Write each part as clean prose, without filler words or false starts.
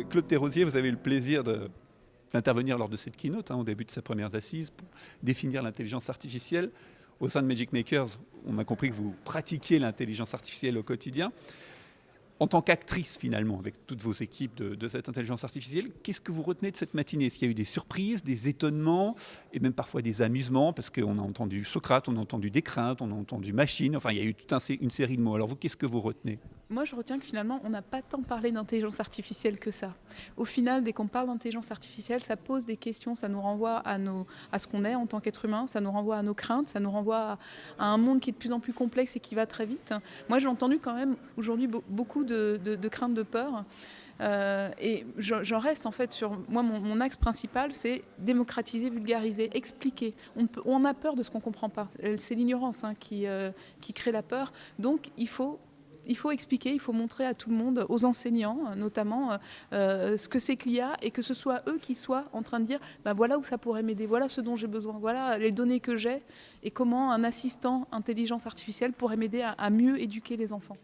Claude Thérosier, vous avez eu le plaisir d'intervenir lors de cette keynote, au début de ses premières assises, pour définir l'intelligence artificielle. Au sein de Magic Makers, on a compris que vous pratiquiez l'intelligence artificielle au quotidien. En tant qu'actrice, finalement, avec toutes vos équipes de cette intelligence artificielle, qu'est-ce que vous retenez de cette matinée? Est-ce qu'il y a eu des surprises, des étonnements, et même parfois des amusements? Parce qu'on a entendu Socrate, on a entendu des craintes, on a entendu machine, enfin, il y a eu toute une série de mots. Alors vous, qu'est-ce que vous retenez? Moi, je retiens que finalement, on n'a pas tant parlé d'intelligence artificielle que ça. Au final, dès qu'on parle d'intelligence artificielle, ça pose des questions, ça nous renvoie à ce qu'on est en tant qu'être humain, ça nous renvoie à nos craintes, ça nous renvoie à un monde qui est de plus en plus complexe et qui va très vite. Moi, j'ai entendu quand même aujourd'hui beaucoup de craintes, de peur. Et j'en reste en fait sur moi, mon axe principal, c'est démocratiser, vulgariser, expliquer. On a peur de ce qu'on ne comprend pas. C'est l'ignorance qui crée la peur. Donc il faut expliquer, il faut montrer à tout le monde, aux enseignants notamment, ce que c'est que l'IA et que ce soit eux qui soient en train de dire voilà où ça pourrait m'aider, voilà ce dont j'ai besoin, voilà les données que j'ai et comment un assistant intelligence artificielle pourrait m'aider à mieux éduquer les enfants.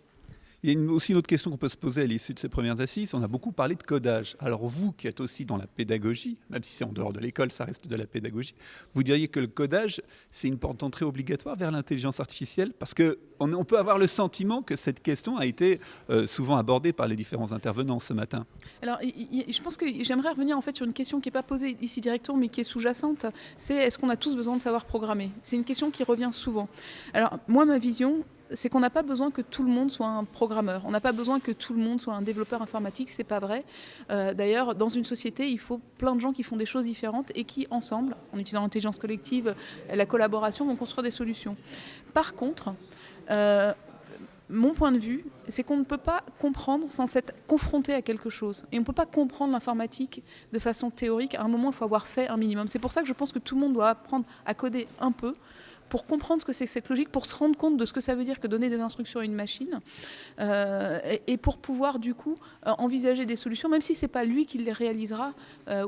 Il y a aussi une autre question qu'on peut se poser à l'issue de ces premières assises. On a beaucoup parlé de codage. Alors vous, qui êtes aussi dans la pédagogie, même si c'est en dehors de l'école, ça reste de la pédagogie, vous diriez que le codage, c'est une porte d'entrée obligatoire vers l'intelligence artificielle? Parce qu'on peut avoir le sentiment que cette question a été souvent abordée par les différents intervenants ce matin. Alors, je pense que j'aimerais revenir en fait sur une question qui n'est pas posée ici directement, mais qui est sous-jacente. C'est est-ce qu'on a tous besoin de savoir programmer? C'est une question qui revient souvent. Alors, moi, ma vision, c'est qu'on n'a pas besoin que tout le monde soit un programmeur. On n'a pas besoin que tout le monde soit un développeur informatique, c'est pas vrai. D'ailleurs, dans une société, il faut plein de gens qui font des choses différentes et qui, ensemble, en utilisant l'intelligence collective, la collaboration, vont construire des solutions. Par contre, mon point de vue, c'est qu'on ne peut pas comprendre sans s'être confronté à quelque chose. Et on ne peut pas comprendre l'informatique de façon théorique. À un moment, il faut avoir fait un minimum. C'est pour ça que je pense que tout le monde doit apprendre à coder un peu pour comprendre ce que c'est que cette logique, pour se rendre compte de ce que ça veut dire que donner des instructions à une machine, et pour pouvoir du coup envisager des solutions, même si ce n'est pas lui qui les réalisera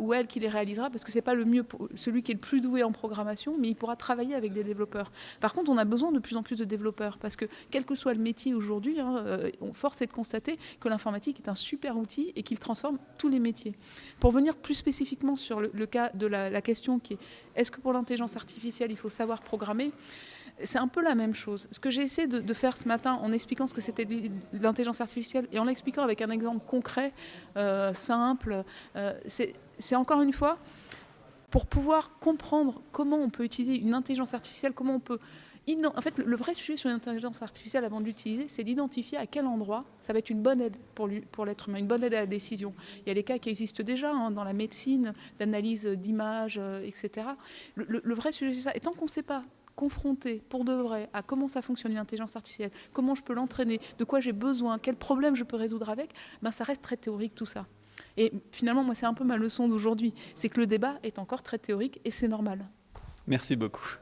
ou elle qui les réalisera, parce que ce n'est pas le mieux pour celui qui est le plus doué en programmation, mais il pourra travailler avec des développeurs. Par contre, on a besoin de plus en plus de développeurs, parce que quel que soit le métier aujourd'hui, force est de constater que l'informatique est un super outil et qu'il transforme tous les métiers. Pour venir plus spécifiquement sur le cas de la question qui est est-ce que pour l'intelligence artificielle, il faut savoir programmer? C'est un peu la même chose. Ce que j'ai essayé de faire ce matin en expliquant ce que c'était l'intelligence artificielle et en l'expliquant avec un exemple concret, simple, c'est encore une fois pour pouvoir comprendre comment on peut utiliser une intelligence artificielle, comment on peut... En fait, le vrai sujet sur l'intelligence artificielle avant de l'utiliser, c'est d'identifier à quel endroit ça va être une bonne aide pour l'être humain, une bonne aide à la décision. Il y a des cas qui existent déjà dans la médecine, d'analyse d'images, etc. Le vrai sujet, c'est ça. Et tant qu'on ne sait pas confronté pour de vrai à comment ça fonctionne une intelligence artificielle, comment je peux l'entraîner, de quoi j'ai besoin, quel problème je peux résoudre avec, ça reste très théorique tout ça. Et finalement, moi, c'est un peu ma leçon d'aujourd'hui, c'est que le débat est encore très théorique et c'est normal. Merci beaucoup.